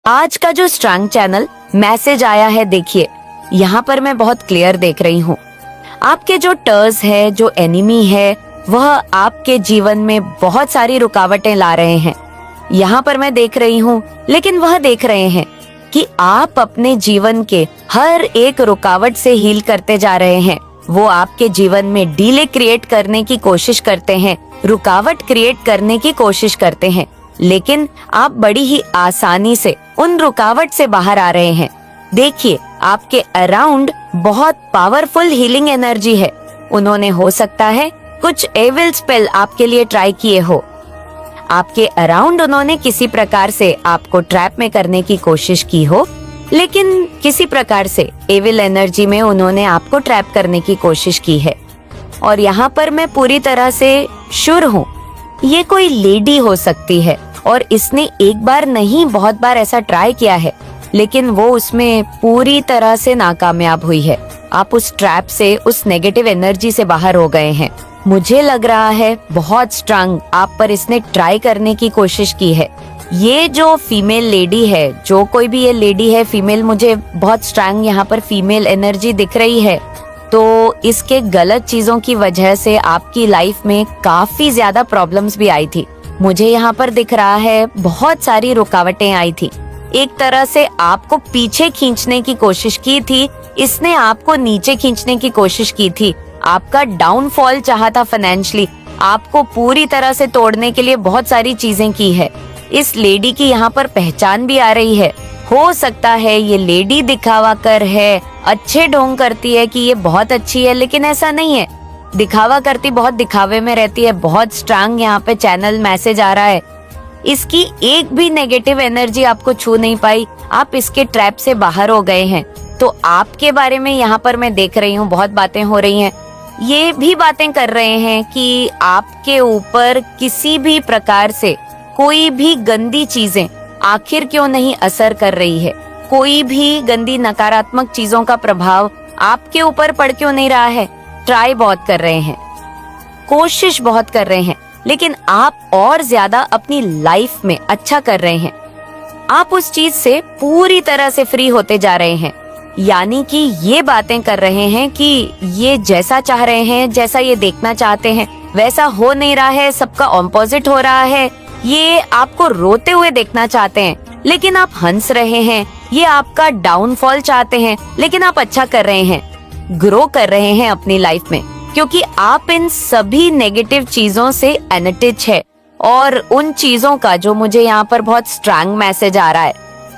आज का जो स्ट्रैंग चैनल मैसेज आया है, देखिए यहाँ पर मैं बहुत क्लियर देख रही हूँ। आपके जो टर्स है, जो एनिमी है, वह आपके जीवन में बहुत सारी रुकावटें ला रहे हैं। यहाँ पर मैं देख रही हूँ, लेकिन वह देख रहे हैं कि आप अपने जीवन के हर एक रुकावट से हील करते जा रहे हैं। वो आपके जीवन में डिले क्रिएट करने की कोशिश करते हैं, रुकावट क्रिएट करने की कोशिश करते हैं, लेकिन आप बड़ी ही आसानी से उन रुकावट से बाहर आ रहे हैं। देखिए, आपके अराउंड बहुत पावरफुल हीलिंग एनर्जी है। उन्होंने हो सकता है कुछ एविल स्पेल आपके लिए ट्राई किए हो। आपके अराउंड उन्होंने किसी प्रकार से आपको ट्रैप में करने की कोशिश की हो, लेकिन किसी प्रकार से एविल एनर्जी में उन्होंने आपको ट्रैप करने की कोशिश की है। और यहाँ पर मैं पूरी तरह से श्योर हूँ, ये कोई लेडी हो सकती है और इसने एक बार नहीं बहुत बार ऐसा ट्राई किया है, लेकिन वो उसमें पूरी तरह से नाकामयाब हुई है। आप उस ट्रैप से, उस नेगेटिव एनर्जी से बाहर हो गए हैं। मुझे लग रहा है बहुत स्ट्रांग आप पर इसने ट्राई करने की कोशिश की है। ये जो फीमेल लेडी है, जो कोई भी ये लेडी है फीमेल, मुझे बहुत स्ट्रांग यहाँ पर फीमेल एनर्जी दिख रही है। तो इसके गलत चीजों की वजह से आपकी लाइफ में काफी ज्यादा प्रॉब्लम्स भी आई थी। मुझे यहाँ पर दिख रहा है बहुत सारी रुकावटें आई थी। एक तरह से आपको पीछे खींचने की कोशिश की थी, इसने आपको नीचे खींचने की कोशिश की थी। आपका डाउनफॉल चाहा था फाइनेंशियली, आपको पूरी तरह से तोड़ने के लिए बहुत सारी चीजें की है। इस लेडी की यहाँ पर पहचान भी आ रही है। हो सकता है ये लेडी दिखावा कर है, अच्छे ढोंग करती है कि ये बहुत अच्छी है, लेकिन ऐसा नहीं है। दिखावा करती, बहुत दिखावे में रहती है। बहुत स्ट्रांग यहाँ पे चैनल मैसेज आ रहा है। इसकी एक भी नेगेटिव एनर्जी आपको छू नहीं पाई, आप इसके ट्रैप से बाहर हो गए हैं। तो आपके बारे में यहाँ पर मैं देख रही हूँ बहुत बातें हो रही हैं। ये भी बातें कर रहे हैं कि आपके ऊपर किसी भी प्रकार से कोई भी गंदी चीजें आखिर क्यों नहीं असर कर रही है। कोई भी गंदी नकारात्मक चीजों का प्रभाव आपके ऊपर पड़ क्यों नहीं रहा है। ट्राई बहुत कर रहे हैं, कोशिश बहुत कर रहे हैं, लेकिन आप और ज्यादा अपनी लाइफ में अच्छा कर रहे हैं। आप उस चीज से पूरी तरह से फ्री होते जा रहे हैं। यानी कि ये बातें कर रहे हैं कि ये जैसा चाह रहे हैं, जैसा ये देखना चाहते हैं, वैसा हो नहीं रहा है, सबका ऑपोजिट हो रहा है। ये आपको रोते हुए देखना चाहते हैं, लेकिन आप हंस रहे हैं। ये आपका डाउनफॉल चाहते हैं, लेकिन आप अच्छा कर रहे हैं, ग्रो कर रहे हैं अपनी लाइफ में, क्योंकि आप इन सभी नेगेटिव चीजों से अनअटैच है। और उन चीजों का जो मुझे यहाँ पर बहुत स्ट्रांग मैसेज आ रहा है,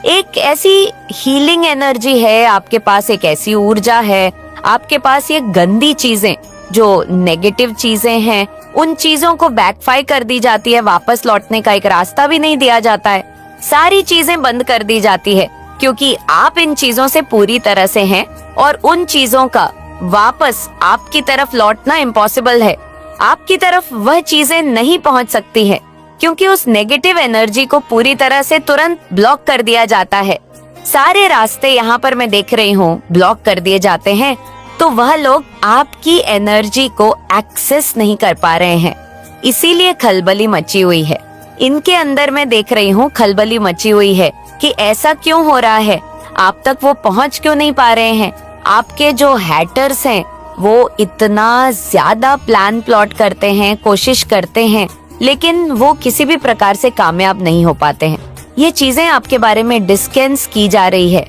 एक ऐसी हीलिंग एनर्जी है आपके पास, एक ऐसी ऊर्जा है आपके पास। ये गंदी चीजें, जो नेगेटिव चीजें हैं, उन चीजों को बैकफायर कर दी जाती है। वापस लौटने का एक रास्ता भी नहीं दिया जाता है। सारी चीजें बंद कर दी जाती है, क्योंकि आप इन चीजों से पूरी तरह से हैं और उन चीजों का वापस आपकी तरफ लौटना इम्पॉसिबल है। आपकी तरफ वह चीजें नहीं पहुंच सकती है, क्योंकि उस नेगेटिव एनर्जी को पूरी तरह से तुरंत ब्लॉक कर दिया जाता है। सारे रास्ते यहाँ पर मैं देख रही हूँ ब्लॉक कर दिए जाते हैं, तो वह लोग आपकी एनर्जी को एक्सेस नहीं कर पा रहे हैं। इसीलिए खलबली मची हुई है इनके अंदर। मैं देख रही हूँ खलबली मची हुई है कि ऐसा क्यों हो रहा है, आप तक वो पहुँच क्यों नहीं पा रहे हैं। आपके जो हैटर्स हैं वो इतना ज्यादा प्लान प्लॉट करते हैं, कोशिश करते हैं, लेकिन वो किसी भी प्रकार से कामयाब नहीं हो पाते हैं। ये चीजें आपके बारे में डिस्कस की जा रही है,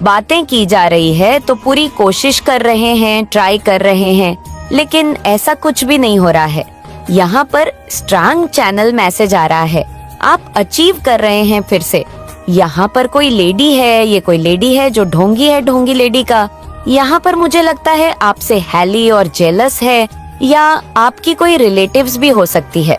बातें की जा रही है, तो पूरी कोशिश कर रहे हैं, ट्राई कर रहे हैं, लेकिन ऐसा कुछ भी नहीं हो रहा है। यहाँ पर स्ट्रांग चैनल मैसेज आ रहा है, आप अचीव कर रहे हैं फिर से। यहाँ पर कोई लेडी है, ये कोई लेडी है जो ढोंगी है, ढोंगी लेडी का। यहाँ पर मुझे लगता है आपसे हैली और जेलस है, या आपकी कोई रिलेटिव्स भी हो सकती है।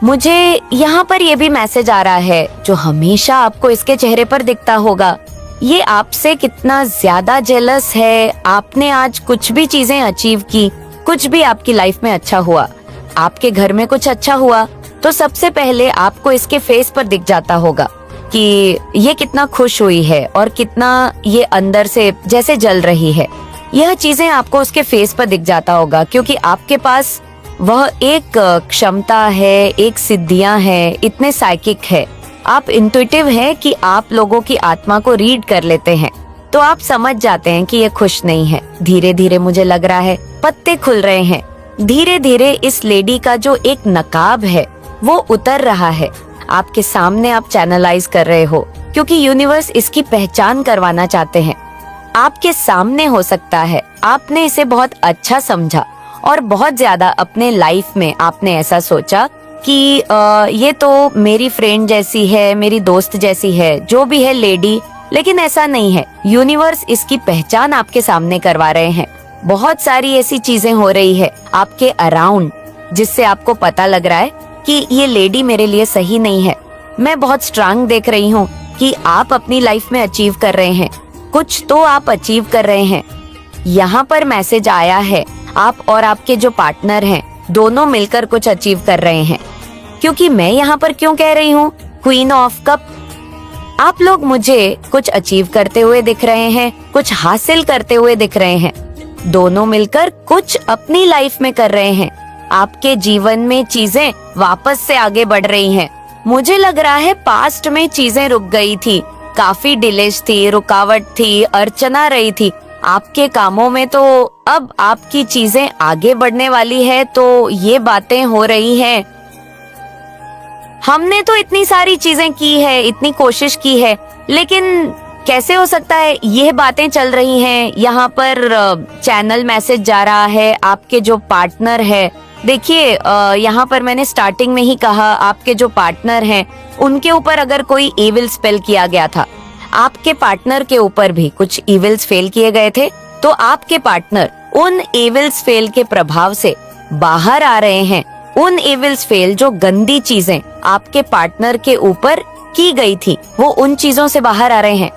मुझे यहाँ पर ये भी मैसेज आ रहा है, जो हमेशा आपको इसके चेहरे पर दिखता होगा, ये आपसे कितना ज्यादा जेलस है। आपने आज कुछ भी चीजें अचीव की, कुछ भी आपकी लाइफ में अच्छा हुआ, आपके घर में कुछ अच्छा हुआ, तो सबसे पहले आपको इसके फेस पर दिख जाता होगा कि ये कितना खुश हुई है और कितना ये अंदर से जैसे जल रही है। यह चीजें आपको उसके फेस पर दिख जाता होगा, क्योंकि आपके पास वह एक क्षमता है, एक सिद्धियां है, इतने साइकिक है आप इंट्यूटिव हैं कि आप लोगों की आत्मा को रीड कर लेते हैं, तो आप समझ जाते हैं कि ये खुश नहीं है। धीरे धीरे मुझे लग रहा है पत्ते खुल रहे हैं। धीरे धीरे इस लेडी का जो एक नकाब है वो उतर रहा है। आपके सामने आप चैनलाइज कर रहे हो, क्योंकि यूनिवर्स इसकी पहचान करवाना चाहते हैं। आपके सामने हो सकता है आपने इसे बहुत अच्छा समझा और बहुत ज्यादा अपने लाइफ में आपने ऐसा सोचा कि ये तो मेरी फ्रेंड जैसी है, मेरी दोस्त जैसी है, जो भी है लेडी, लेकिन ऐसा नहीं है। यूनिवर्स इसकी पहचान आपके सामने करवा रहे हैं। बहुत सारी ऐसी चीजें हो रही है आपके अराउंड जिससे आपको पता लग रहा है कि ये लेडी मेरे लिए सही नहीं है। मैं बहुत स्ट्रांग देख रही हूँ कि आप अपनी लाइफ में अचीव कर रहे हैं, कुछ तो आप अचीव कर रहे हैं। यहाँ पर मैसेज आया है आप और आपके जो पार्टनर हैं दोनों मिलकर कुछ अचीव कर रहे हैं। क्योंकि मैं यहाँ पर क्यों कह रही हूँ क्वीन ऑफ कप, आप लोग मुझे कुछ अचीव करते हुए दिख रहे हैं, कुछ हासिल करते हुए दिख रहे हैं। दोनों मिलकर कुछ अपनी लाइफ में कर रहे हैं। आपके जीवन में चीजें वापस से आगे बढ़ रही हैं। मुझे लग रहा है पास्ट में चीजें रुक गई थी, काफी डिलेज थी, रुकावट थी, अड़चना रही थी आपके कामों में, तो अब आपकी चीजें आगे बढ़ने वाली है। तो ये बातें हो रही हैं। हमने तो इतनी सारी चीजें की है, इतनी कोशिश की है, लेकिन कैसे हो सकता है ये बातें चल रही हैं। यहाँ पर चैनल मैसेज जा रहा है आपके जो पार्टनर है। देखिए यहाँ पर मैंने स्टार्टिंग में ही कहा आपके जो पार्टनर हैं उनके ऊपर अगर कोई इविल स्पेल किया गया था, आपके पार्टनर के ऊपर भी कुछ इविल्स फेल किए गए थे, तो आपके पार्टनर उन इविल्स फेल के प्रभाव से बाहर आ रहे हैं। उन इविल्स फेल जो गंदी चीजें आपके पार्टनर के ऊपर की गई थी वो उन चीजों से बाहर आ रहे हैं।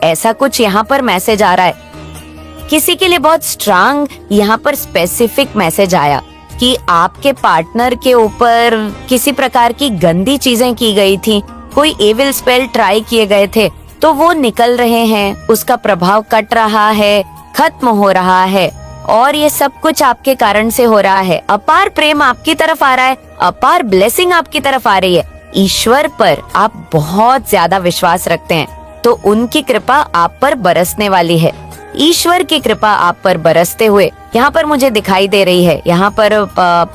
ऐसा कुछ यहाँ पर मैसेज आ रहा है। किसी के लिए बहुत स्ट्रांग यहाँ पर स्पेसिफिक मैसेज आया कि आपके पार्टनर के ऊपर किसी प्रकार की गंदी चीजें की गई थी, कोई एविल स्पेल ट्राई किए गए थे, तो वो निकल रहे हैं, उसका प्रभाव कट रहा है, खत्म हो रहा है। और ये सब कुछ आपके कारण से हो रहा है। अपार प्रेम आपकी तरफ आ रहा है, अपार ब्लेसिंग आपकी तरफ आ रही है। ईश्वर पर आप बहुत ज्यादा विश्वास रखते हैं, तो उनकी कृपा आप पर बरसने वाली है। ईश्वर की कृपा आप पर बरसते हुए यहाँ पर मुझे दिखाई दे रही है। यहाँ पर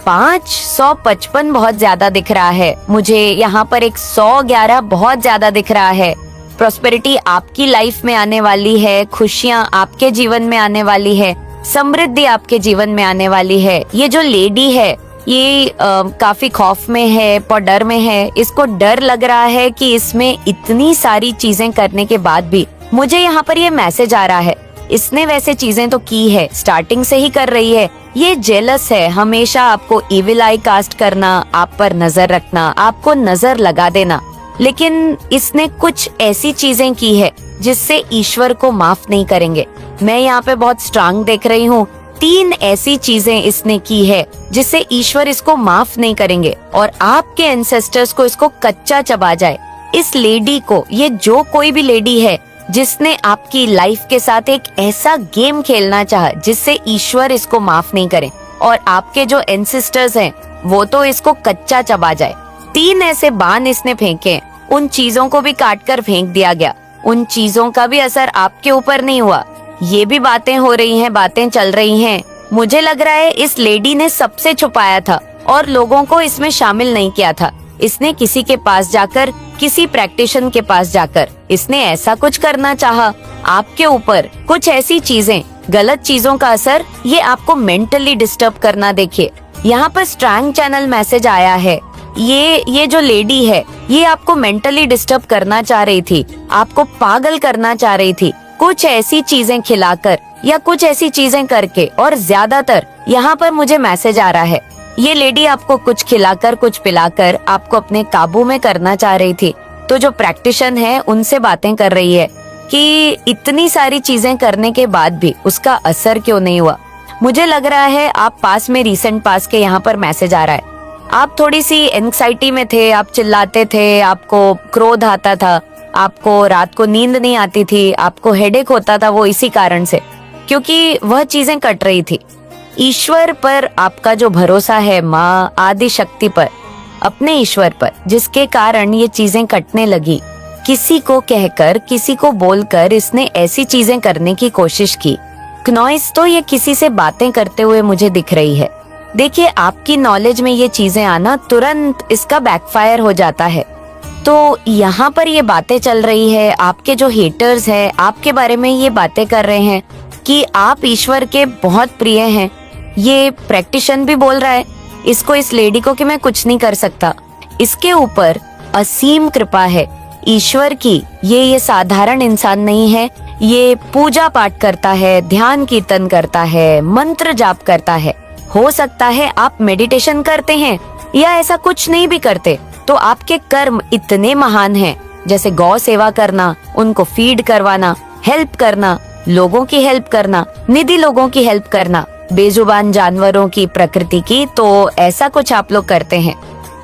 555 बहुत ज्यादा दिख रहा है मुझे। यहाँ पर 111 बहुत ज्यादा दिख रहा है। प्रॉस्पेरिटी आपकी लाइफ में आने वाली है, खुशियाँ आपके जीवन में आने वाली है, समृद्धि आपके जीवन में आने वाली है। ये जो लेडी है ये काफी खौफ में है, और डर में है। इसको डर लग रहा है कि इसमें इतनी सारी चीजें करने के बाद भी मुझे यहाँ पर ये मैसेज आ रहा है इसने वैसे चीजें तो की है, स्टार्टिंग से ही कर रही है। ये जेलस है, हमेशा आपको इविल आई कास्ट करना, आप पर नजर रखना, आपको नजर लगा देना। लेकिन इसने कुछ ऐसी चीजें की है जिससे ईश्वर को माफ नहीं करेंगे। मैं यहाँ पे बहुत स्ट्रांग देख रही हूँ। 3 ऐसी चीजें इसने की है जिससे ईश्वर इसको माफ नहीं करेंगे और आपके एंसेस्टर्स को इसको कच्चा चबा जाए। इस लेडी को, ये जो कोई भी लेडी है जिसने आपकी लाइफ के साथ एक ऐसा गेम खेलना चाहा जिससे ईश्वर इसको माफ नहीं करे और आपके जो एंसेस्टर्स हैं वो तो इसको कच्चा चबा जाए। 3 ऐसे बाण इसने फेंके, उन चीजों को भी काट कर फेंक दिया गया। उन चीजों का भी असर आपके ऊपर नहीं हुआ। ये भी बातें हो रही हैं, बातें चल रही हैं। मुझे लग रहा है इस लेडी ने सबसे छुपाया था और लोगों को इसमें शामिल नहीं किया था। इसने किसी के पास जाकर, किसी प्रैक्टिशन के पास जाकर इसने ऐसा कुछ करना चाहा आपके ऊपर, कुछ ऐसी चीजें, गलत चीजों का असर ये आपको मेंटली डिस्टर्ब करना। देखिए यहाँ पर स्ट्रैंग चैनल मैसेज आया है। ये जो लेडी है ये आपको मेंटली डिस्टर्ब करना चाह रही थी, आपको पागल करना चाह रही थी, कुछ ऐसी चीजें खिलाकर या कुछ ऐसी चीजें करके। और ज्यादातर यहाँ पर मुझे मैसेज आ रहा है ये लेडी आपको कुछ खिलाकर, कुछ पिलाकर आपको अपने काबू में करना चाह रही थी। तो जो प्रैक्टिशन है उनसे बातें कर रही है कि इतनी सारी चीजें करने के बाद भी उसका असर क्यों नहीं हुआ। मुझे लग रहा है आप पास में, रिसेंट पास के यहाँ पर मैसेज आ रहा है, आप थोड़ी सी एंग्जाइटी में थे, आप चिल्लाते थे, आपको क्रोध आता था, आपको रात को नींद नहीं आती थी, आपको हेडेक होता था। वो इसी कारण से, क्योंकि वह चीजें कट रही थी। ईश्वर पर आपका जो भरोसा है, माँ आदि शक्ति पर, अपने ईश्वर पर, जिसके कारण ये चीजें कटने लगी। किसी को कहकर, किसी को बोलकर इसने ऐसी चीजें करने की कोशिश की। क्नॉइस तो ये किसी से बातें करते हुए मुझे दिख रही है। देखिए, आपकी नॉलेज में ये चीजें आना तुरंत इसका बैकफायर हो जाता है। तो यहाँ पर ये बातें चल रही है, आपके जो हेटर्स हैं आपके बारे में ये बातें कर रहे हैं कि आप ईश्वर के बहुत प्रिय हैं। ये प्रैक्टिशन भी बोल रहा है इसको, इस लेडी को, कि मैं कुछ नहीं कर सकता। इसके ऊपर असीम कृपा है ईश्वर की। ये साधारण इंसान नहीं है, ये पूजा पाठ करता है, ध्यान कीर्तन करता है, मंत्र जाप करता है। हो सकता है आप मेडिटेशन करते हैं या ऐसा कुछ नहीं भी करते, तो आपके कर्म इतने महान हैं, जैसे गौ सेवा करना, उनको फीड करवाना, हेल्प करना, लोगों की हेल्प करना, निधि लोगों की हेल्प करना, बेजुबान जानवरों की, प्रकृति की। तो ऐसा कुछ आप लोग करते हैं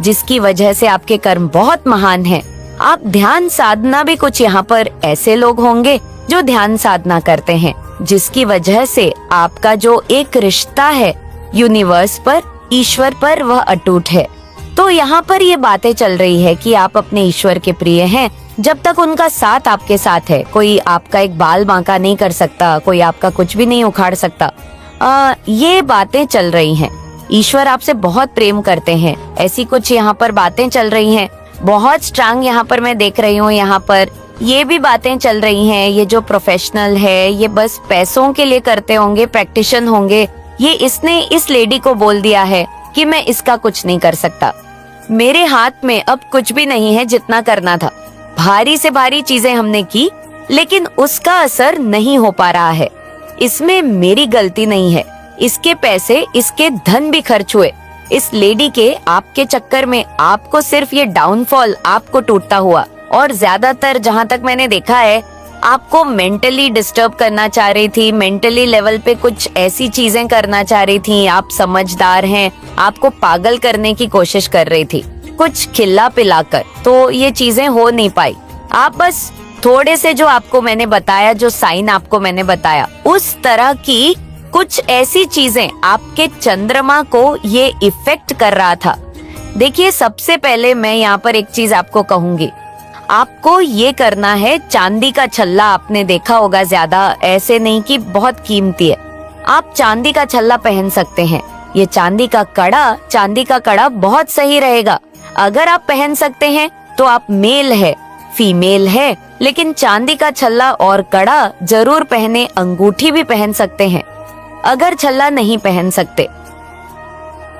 जिसकी वजह से आपके कर्म बहुत महान हैं। आप ध्यान साधना भी, कुछ यहाँ पर ऐसे लोग होंगे जो ध्यान साधना करते हैं, जिसकी वजह से आपका जो एक रिश्ता है यूनिवर्स पर, ईश्वर पर, वह अटूट है। तो यहाँ पर ये बातें चल रही है कि आप अपने ईश्वर के प्रिय हैं जब तक उनका साथ आपके साथ है। कोई आपका एक बाल बांका नहीं कर सकता, कोई आपका कुछ भी नहीं उखाड़ सकता। ये बातें चल रही हैं। ईश्वर आपसे बहुत प्रेम करते हैं, ऐसी कुछ यहाँ पर बातें चल रही हैं। बहुत स्ट्रांग यहाँ पर मैं देख रही हूँ। यहाँ पर ये भी बातें चल रही हैं, ये जो प्रोफेशनल है ये बस पैसों के लिए करते होंगे, प्रैक्टिशन होंगे। ये इसने इस लेडी को बोल दिया है कि मैं इसका कुछ नहीं कर सकता, मेरे हाथ में अब कुछ भी नहीं है जितना करना था। भारी से भारी चीजें हमने की, लेकिन उसका असर नहीं हो पा रहा है। इसमें मेरी गलती नहीं है, इसके पैसे, इसके धन भी खर्च हुए। इस लेडी के, आपके चक्कर में आपको सिर्फ ये डाउनफॉल आपको टूटता हुआ, और ज्यादातर जहाँ तक मैंने देखा है आपको मेंटली डिस्टर्ब करना चाह रही थी, मेंटली लेवल पे कुछ ऐसी चीजें करना चाह रही थी। आप समझदार हैं, आपको पागल करने की कोशिश कर रही थी, कुछ खिला पिलाकर। तो ये चीजें हो नहीं पाई। आप बस थोड़े से, जो आपको मैंने बताया, जो साइन आपको मैंने बताया, उस तरह की कुछ ऐसी चीजें आपके चंद्रमा को ये इफेक्ट कर रहा था। देखिए, सबसे पहले मैं यहाँ पर एक चीज आपको कहूंगी, आपको ये करना है, चांदी का छल्ला आपने देखा होगा, ज्यादा ऐसे नहीं कि बहुत कीमती है। आप चांदी का छल्ला पहन सकते हैं। ये चांदी का कड़ा बहुत सही रहेगा। अगर आप पहन सकते हैं तो आप मेल है, फीमेल है, लेकिन चांदी का छल्ला और कड़ा जरूर पहने। अंगूठी भी पहन सकते हैं अगर छल्ला नहीं पहन सकते।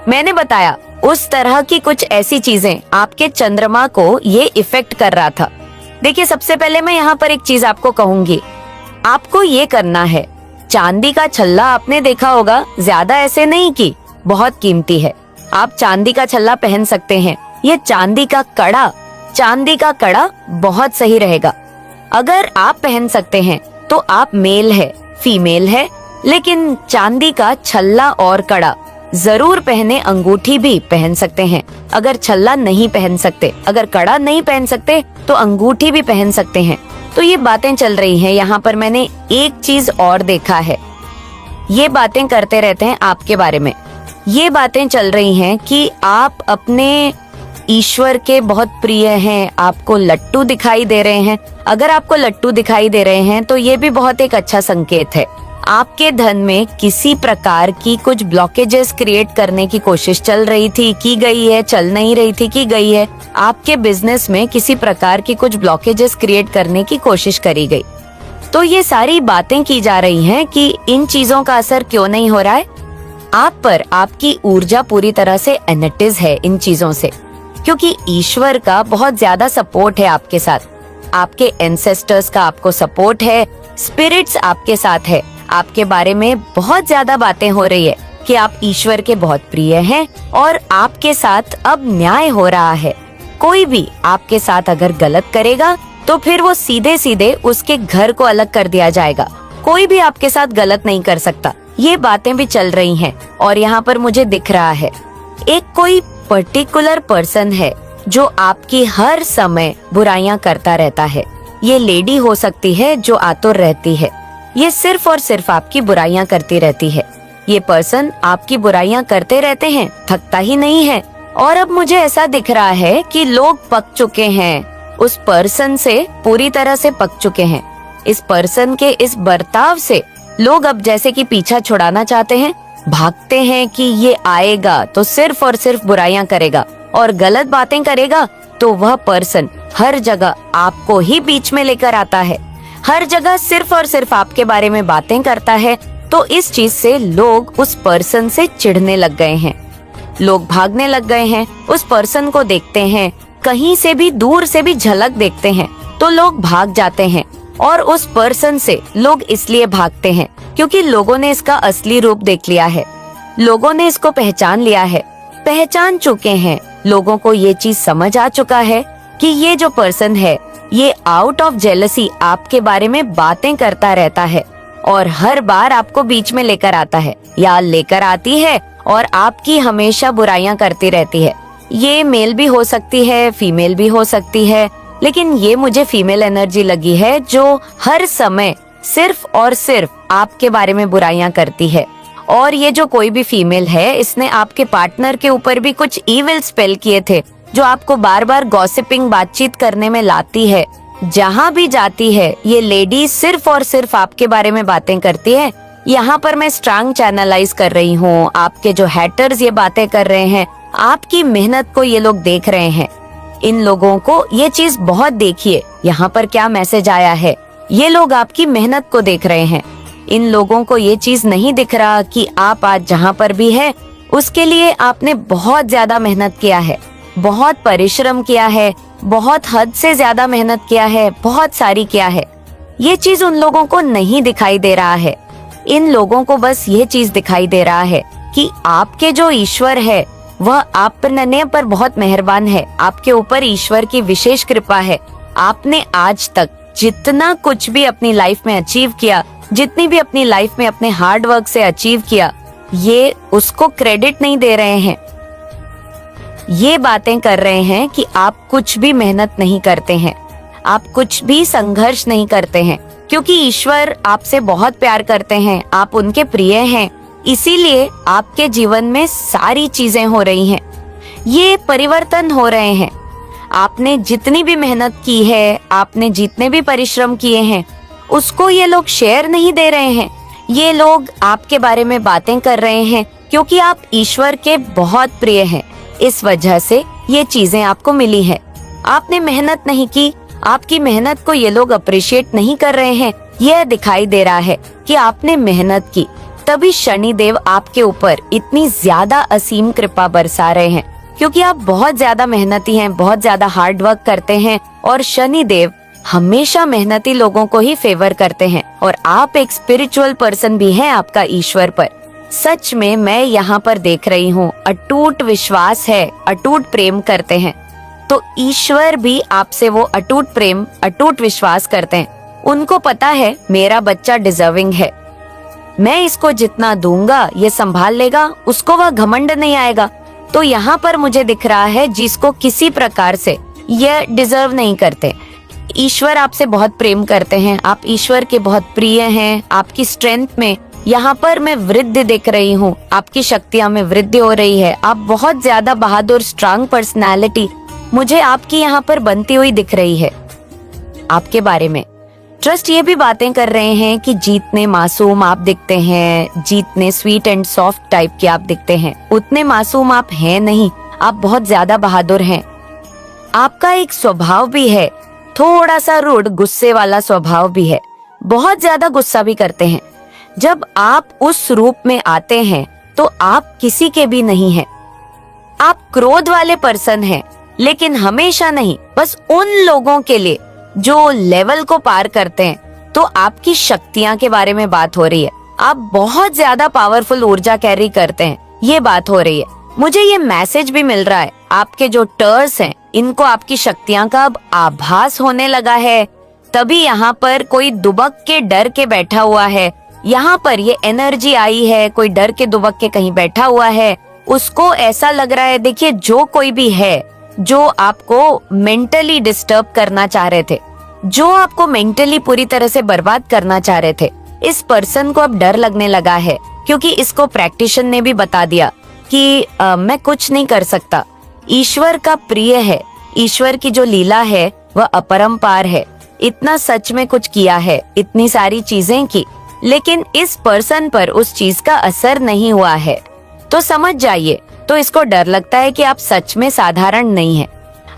मैंने बताया उस तरह की कुछ ऐसी चीजें आपके चंद्रमा को ये इफेक्ट कर रहा था। देखिए, सबसे पहले मैं यहाँ पर एक चीज आपको कहूंगी, आपको ये करना है, चांदी का छल्ला आपने देखा होगा, ज्यादा ऐसे नहीं कि बहुत कीमती है। आप चांदी का छल्ला पहन सकते हैं। ये चांदी का कड़ा बहुत सही रहेगा। अगर आप पहन सकते हैं तो आप मेल है, फीमेल है, लेकिन चांदी का छल्ला और कड़ा जरूर पहने। अंगूठी भी पहन सकते हैं अगर छल्ला नहीं पहन सकते, अगर कड़ा नहीं पहन सकते तो अंगूठी भी पहन सकते हैं। तो ये बातें चल रही हैं। यहाँ पर मैंने एक चीज और देखा है, ये बातें करते रहते हैं आपके बारे में। ये बातें चल रही हैं कि आप अपने ईश्वर के बहुत प्रिय हैं, आपको लट्टू दिखाई दे रहे हैं। अगर आपको लट्टू दिखाई दे रहे हैं तो ये भी बहुत एक अच्छा संकेत है। आपके धन में किसी प्रकार की कुछ ब्लॉकेजेस क्रिएट करने की कोशिश चल रही थी, की गई है, चल नहीं रही थी, की गई है। आपके बिजनेस में किसी प्रकार की कुछ ब्लॉकेजेस क्रिएट करने की कोशिश करी गई। तो ये सारी बातें की जा रही हैं कि इन चीजों का असर क्यों नहीं हो रहा है आप पर। आपकी ऊर्जा पूरी तरह से एनर्टिज है इन चीजों से, क्योंकि ईश्वर का बहुत ज्यादा सपोर्ट है आपके साथ, आपके एंसेस्टर्स का आपको सपोर्ट है, स्पिरिट्स आपके साथ है। आपके बारे में बहुत ज्यादा बातें हो रही है कि आप ईश्वर के बहुत प्रिय हैं और आपके साथ अब न्याय हो रहा है। कोई भी आपके साथ अगर गलत करेगा तो फिर वो सीधे सीधे उसके घर को अलग कर दिया जाएगा। कोई भी आपके साथ गलत नहीं कर सकता। ये बातें भी चल रही हैं और यहाँ पर मुझे दिख रहा है एक कोई पर्टिकुलर पर्सन है जो आपकी हर समय बुराइयां करता रहता है। ये लेडी हो सकती है जो आतुर रहती है, ये सिर्फ और सिर्फ आपकी बुराइयां करती रहती है। ये पर्सन आपकी बुराइयां करते रहते हैं, थकता ही नहीं है। और अब मुझे ऐसा दिख रहा है कि लोग पक चुके हैं, उस पर्सन से पूरी तरह से पक चुके हैं। इस पर्सन के इस बर्ताव से लोग अब जैसे कि पीछा छुड़ाना चाहते हैं, भागते हैं कि ये आएगा तो सिर्फ और सिर्फ बुराइयां करेगा और गलत बातें करेगा। तो वह पर्सन हर जगह आपको ही बीच में लेकर आता है, हर जगह सिर्फ और सिर्फ आपके बारे में बातें करता है। तो इस चीज से लोग उस पर्सन से चिढ़ने लग गए हैं, लोग भागने लग गए हैं। उस पर्सन को देखते हैं, कहीं से भी दूर से भी झलक देखते हैं तो लोग भाग जाते हैं। और उस पर्सन से लोग इसलिए भागते हैं क्योंकि लोगों ने इसका असली रूप देख लिया है, लोगों ने इसको पहचान लिया है, पहचान चुके हैं। लोगों को ये चीज समझ आ चुका है कि ये जो पर्सन है ये आउट ऑफ जेलसी आपके बारे में बातें करता रहता है और हर बार आपको बीच में लेकर आता है या लेकर आती है और आपकी हमेशा बुराइयां करती रहती है। ये मेल भी हो सकती है, फीमेल भी हो सकती है, लेकिन ये मुझे फीमेल एनर्जी लगी है जो हर समय सिर्फ और सिर्फ आपके बारे में बुराइयां करती है। और ये जो कोई भी फीमेल है, इसने आपके पार्टनर के ऊपर भी कुछ इविल स्पेल किए थे जो आपको बार बार गॉसिपिंग बातचीत करने में लाती है। जहाँ भी जाती है ये लेडी सिर्फ और सिर्फ आपके बारे में बातें करती है। यहाँ पर मैं स्ट्रांग चैनलाइज कर रही हूँ, आपके जो हैटर्स ये बातें कर रहे हैं, आपकी मेहनत को ये लोग देख रहे हैं। इन लोगों को ये चीज बहुत देखिए, यहाँ पर क्या मैसेज आया है, ये लोग आपकी मेहनत को देख रहे हैं। इन लोगों को ये चीज नहीं दिख रहा कि आप आज जहाँ पर भी है उसके लिए आपने बहुत ज्यादा मेहनत किया है, बहुत परिश्रम किया है, बहुत हद से ज्यादा मेहनत किया है, बहुत सारी किया है। ये चीज उन लोगों को नहीं दिखाई दे रहा है। इन लोगों को बस ये चीज दिखाई दे रहा है कि आपके जो ईश्वर है वह आप पर बहुत मेहरबान है, आपके ऊपर ईश्वर की विशेष कृपा है। आपने आज तक जितना कुछ भी अपनी लाइफ में अचीव किया, जितनी भी अपनी लाइफ में अपने हार्ड वर्क से अचीव किया, ये उसको क्रेडिट नहीं दे रहे हैं। ये बातें कर रहे हैं कि आप कुछ भी मेहनत नहीं करते हैं, आप कुछ भी संघर्ष नहीं करते हैं, क्योंकि ईश्वर आपसे बहुत प्यार करते हैं, आप उनके प्रिय हैं, इसीलिए आपके जीवन में सारी चीजें हो रही हैं, ये परिवर्तन हो रहे हैं। आपने जितनी भी मेहनत की है, आपने जितने भी परिश्रम किए हैं, उसको ये लोग शेयर नहीं दे रहे हैं। ये लोग आपके बारे में बातें कर रहे हैं क्योंकि आप ईश्वर के बहुत प्रिय हैं, इस वजह से ये चीजें आपको मिली है। आपने मेहनत नहीं की, आपकी मेहनत को ये लोग अप्रिशिएट नहीं कर रहे हैं। यह दिखाई दे रहा है कि आपने मेहनत की, तभी शनिदेव आपके ऊपर इतनी ज्यादा असीम कृपा बरसा रहे हैं, क्योंकि आप बहुत ज्यादा मेहनती हैं, बहुत ज्यादा हार्ड वर्क करते हैं और शनिदेव हमेशा मेहनती लोगों को ही फेवर करते हैं। और आप एक स्पिरिचुअल पर्सन भी हैं आपका ईश्वर पर। सच में मैं यहाँ पर देख रही हूँ, अटूट विश्वास है, अटूट प्रेम करते हैं। तो ईश्वर भी आपसे वो अटूट प्रेम, अटूट विश्वास करते हैं। उनको पता है मेरा बच्चा डिजर्विंग है, मैं इसको जितना दूंगा ये संभाल लेगा, उसको वह घमंड नहीं आएगा। तो यहाँ पर मुझे दिख रहा है जिसको किसी प्रकार से ये डिजर्व नहीं करते। ईश्वर आपसे बहुत प्रेम करते हैं, आप ईश्वर के बहुत प्रिय हैं। आपकी स्ट्रेंथ में यहाँ पर मैं वृद्धि देख रही हूँ, आपकी शक्तियाँ में वृद्धि हो रही है। आप बहुत ज्यादा बहादुर, स्ट्रांग पर्सनालिटी मुझे आपकी यहाँ पर बनती हुई दिख रही है। आपके बारे में ट्रस्ट ये भी बातें कर रहे हैं कि जितने मासूम आप दिखते हैं, जितने स्वीट एंड सॉफ्ट टाइप के आप दिखते हैं, उतने मासूम आप हैं नहीं, आप बहुत ज्यादा बहादुर हैं। आपका एक स्वभाव भी है, थोड़ा सा रूड, गुस्से वाला स्वभाव भी है, बहुत ज्यादा गुस्सा भी करते हैं। जब आप उस रूप में आते हैं तो आप किसी के भी नहीं हैं। आप क्रोध वाले पर्सन हैं, लेकिन हमेशा नहीं, बस उन लोगों के लिए जो लेवल को पार करते हैं। तो आपकी शक्तियां के बारे में बात हो रही है, आप बहुत ज्यादा पावरफुल ऊर्जा कैरी करते हैं, ये बात हो रही है। मुझे ये मैसेज भी मिल रहा है, आपके जो टर्स हैं इनको आपकी शक्तियां का अब आभास होने लगा है। तभी यहाँ पर कोई दुबक के डर के बैठा हुआ है, यहाँ पर ये एनर्जी आई है, कोई डर के दुबक के कहीं बैठा हुआ है, उसको ऐसा लग रहा है। देखिए, जो कोई भी है जो आपको मेंटली डिस्टर्ब करना चाह रहे थे, जो आपको मेंटली पूरी तरह से बर्बाद करना चाह रहे थे, इस पर्सन को अब डर लगने लगा है, क्योंकि इसको प्रैक्टिशन ने भी बता दिया कि मैं कुछ नहीं कर सकता, ईश्वर का प्रिय है। ईश्वर की जो लीला है वह अपरंपार है। इतना सच में कुछ किया है, इतनी सारी चीजें की, लेकिन इस पर्सन पर उस चीज का असर नहीं हुआ है। तो समझ जाइए, तो इसको डर लगता है कि आप सच में साधारण नहीं हैं।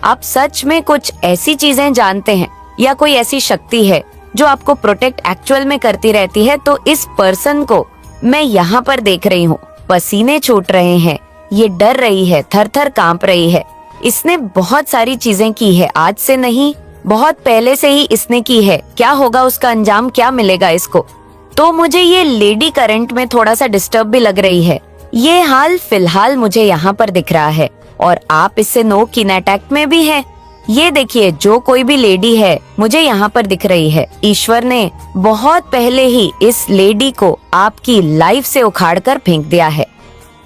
आप सच में कुछ ऐसी चीजें जानते हैं या कोई ऐसी शक्ति है जो आपको प्रोटेक्ट एक्चुअल में करती रहती है। तो इस पर्सन को मैं यहाँ पर देख रही हूँ, पसीने छूट रहे हैं, ये डर रही है, थर थर कांप रही है। इसने बहुत सारी चीजें की है, आज से नहीं, बहुत पहले से ही इसने की है। क्या होगा उसका अंजाम, क्या मिलेगा इसको? तो मुझे ये लेडी करंट में थोड़ा सा डिस्टर्ब भी लग रही है। ये हाल फिलहाल मुझे यहाँ पर दिख रहा है और आप इससे नो किन अटैक में भी हैं। ये देखिए, जो कोई भी लेडी है मुझे यहाँ पर दिख रही है, ईश्वर ने बहुत पहले ही इस लेडी को आपकी लाइफ से उखाड़ कर फेंक दिया है।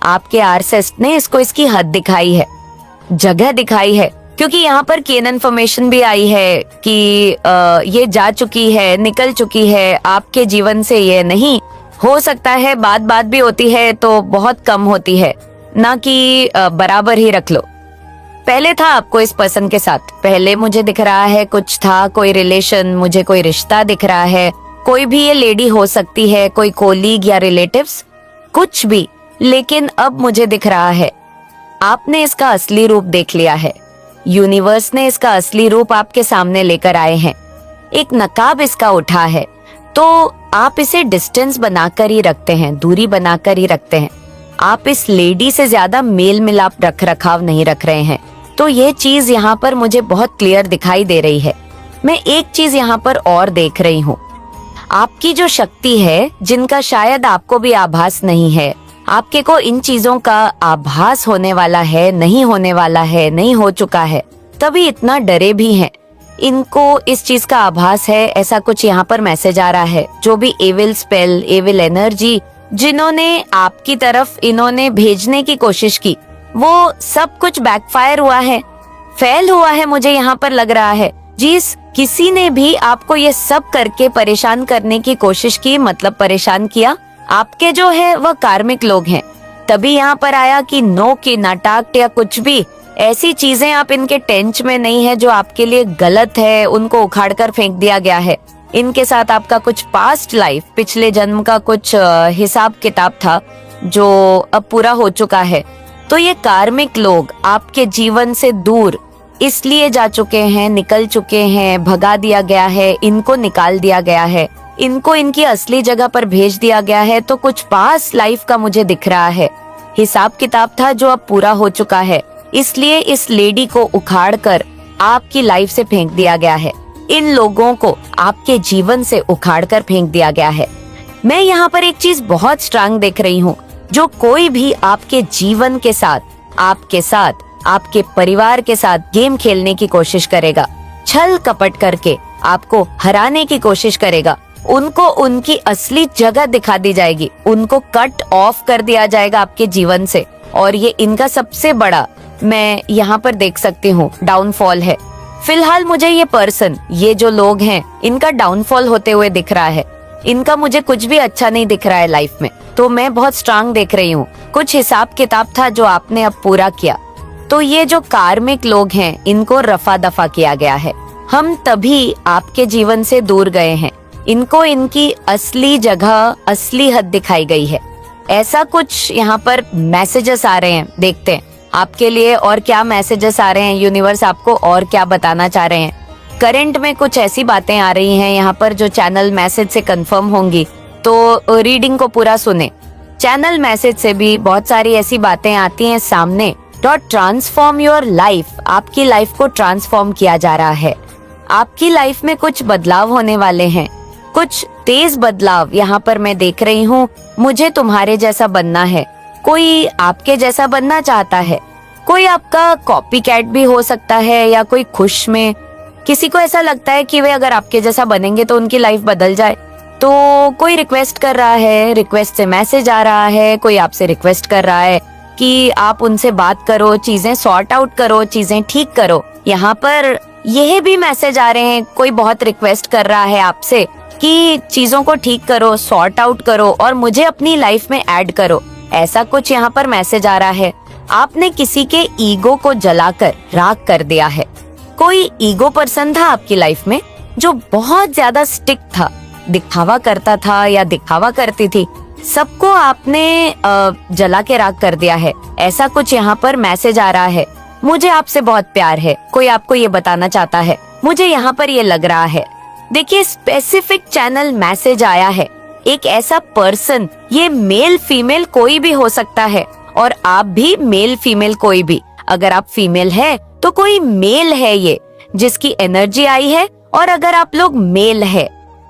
आपके आर्सेस्ट ने इसको इसकी हद दिखाई है, जगह दिखाई है, क्योंकि यहाँ पर केन इन्फॉर्मेशन भी आई है कि ये जा चुकी है, निकल चुकी है आपके जीवन से। ये नहीं हो सकता है, बात भी होती है तो बहुत कम होती है, ना कि बराबर ही रख लो। पहले था आपको इस पर्सन के साथ, पहले मुझे दिख रहा है कुछ था, कोई रिलेशन, मुझे कोई रिश्ता दिख रहा है। कोई भी ये लेडी हो सकती है, कोई कोलीग या रिलेटिव्स, कुछ भी। लेकिन अब मुझे दिख रहा है आपने इसका असली रूप देख लिया है। यूनिवर्स ने इसका असली रूप आपके सामने लेकर आए हैं। एक नकाब इसका उठा है, तो आप इसे डिस्टेंस बनाकर ही रखते हैं, दूरी बनाकर ही रखते हैं। आप इस लेडी से ज्यादा मेल मिलाप रख रखाव नहीं रख रहे हैं। तो ये चीज यहाँ पर मुझे बहुत क्लियर दिखाई दे रही है। मैं एक चीज यहाँ पर और देख रही हूँ, आपकी जो शक्ति है, जिनका शायद आपको भी आभास नहीं है, आपके को इन चीजों का आभास होने वाला है, नहीं होने वाला है, नहीं हो चुका है, तभी इतना डरे भी हैं। इनको इस चीज का आभास है, ऐसा कुछ यहाँ पर मैसेज आ रहा है। जो भी एविल स्पेल, एविल एनर्जी जिन्होंने आपकी तरफ इन्होंने भेजने की कोशिश की, वो सब कुछ बैकफायर हुआ है, फेल हुआ है। मुझे यहाँ पर लग रहा है जिस किसी ने भी आपको ये सब करके परेशान करने की कोशिश की, मतलब परेशान किया, आपके जो है वह कार्मिक लोग हैं। तभी यहाँ पर आया कि नो की नाटक या कुछ भी ऐसी चीजें आप इनके टेंच में नहीं है जो आपके लिए गलत है, उनको उखाड़ कर फेंक दिया गया है। इनके साथ आपका कुछ पास्ट लाइफ, पिछले जन्म का कुछ हिसाब किताब था जो अब पूरा हो चुका है। तो ये कार्मिक लोग आपके जीवन से दूर इसलिए जा चुके हैं, निकल चुके हैं, भगा दिया गया है, इनको निकाल दिया गया है, इनको इनकी असली जगह पर भेज दिया गया है। तो कुछ पास्ट लाइफ का मुझे दिख रहा है हिसाब किताब था जो अब पूरा हो चुका है, इसलिए इस लेडी को उखाड़ कर आपकी लाइफ से फेंक दिया गया है। इन लोगों को आपके जीवन से उखाड़ कर फेंक दिया गया है। मैं यहाँ पर एक चीज बहुत स्ट्रांग देख रही हूँ, जो कोई भी आपके जीवन के साथ, आपके साथ, आपके परिवार के साथ गेम खेलने की कोशिश करेगा, छल कपट करके आपको हराने की कोशिश करेगा, उनको उनकी असली जगह दिखा दी जाएगी, उनको कट ऑफ कर दिया जाएगा आपके जीवन से। और ये इनका सबसे बड़ा, मैं यहाँ पर देख सकती हूँ, डाउनफॉल है। फिलहाल मुझे ये पर्सन, ये जो लोग हैं, इनका डाउनफॉल होते हुए दिख रहा है। इनका मुझे कुछ भी अच्छा नहीं दिख रहा है लाइफ में। तो मैं बहुत स्ट्रांग देख रही हूँ, कुछ हिसाब किताब था जो आपने अब पूरा किया। तो ये जो कार्मिक लोग हैं, इनको रफा दफा किया गया है। हम तभी आपके जीवन से दूर गए हैं, इनको इनकी असली जगह, असली हद दिखाई गई है। ऐसा कुछ यहाँ पर मैसेजेस आ रहे हैं, देखते हैं आपके लिए और क्या मैसेजेस आ रहे हैं, यूनिवर्स आपको और क्या बताना चाह रहे हैं। करंट में कुछ ऐसी बातें आ रही हैं यहाँ पर जो चैनल मैसेज से कंफर्म होंगी, तो रीडिंग को पूरा सुने। चैनल मैसेज से भी बहुत सारी ऐसी बातें आती हैं सामने। ट्रांसफॉर्म योर लाइफ, आपकी लाइफ को ट्रांसफॉर्म किया जा रहा है। आपकी लाइफ में कुछ बदलाव होने वाले हैं, कुछ तेज बदलाव यहाँ पर मैं देख रही हूँ। मुझे तुम्हारे जैसा बनना है, कोई आपके जैसा बनना चाहता है, कोई आपका कॉपी कैट भी हो सकता है, या कोई खुश में किसी को ऐसा लगता है कि वे अगर आपके जैसा बनेंगे तो उनकी लाइफ बदल जाए। तो कोई रिक्वेस्ट कर रहा है, रिक्वेस्ट से मैसेज आ रहा है, कोई आपसे रिक्वेस्ट कर रहा है कि आप उनसे बात करो, चीजें सॉर्ट आउट करो, चीजें ठीक करो। यहाँ पर यह भी मैसेज आ रहे हैं, कोई बहुत रिक्वेस्ट कर रहा है आपसे कि चीजों को ठीक करो, सॉर्ट आउट करो और मुझे अपनी लाइफ में ऐड करो। ऐसा कुछ यहाँ पर मैसेज आ रहा है। आपने किसी के ईगो को जलाकर राख कर दिया है। कोई ईगो पर्सन था आपकी लाइफ में जो बहुत ज्यादा स्टिक था, दिखावा करता था या दिखावा करती थी, सबको आपने जला के राख कर दिया है। ऐसा कुछ यहाँ पर मैसेज आ रहा है। मुझे आपसे बहुत प्यार है, कोई आपको ये बताना चाहता है, मुझे यहाँ पर ये लग रहा है। देखिए, स्पेसिफिक चैनल मैसेज आया है। एक ऐसा पर्सन, ये मेल फीमेल कोई भी हो सकता है, और आप भी मेल फीमेल कोई भी। अगर आप फीमेल है तो कोई मेल है ये जिसकी एनर्जी आई है, और अगर आप लोग मेल है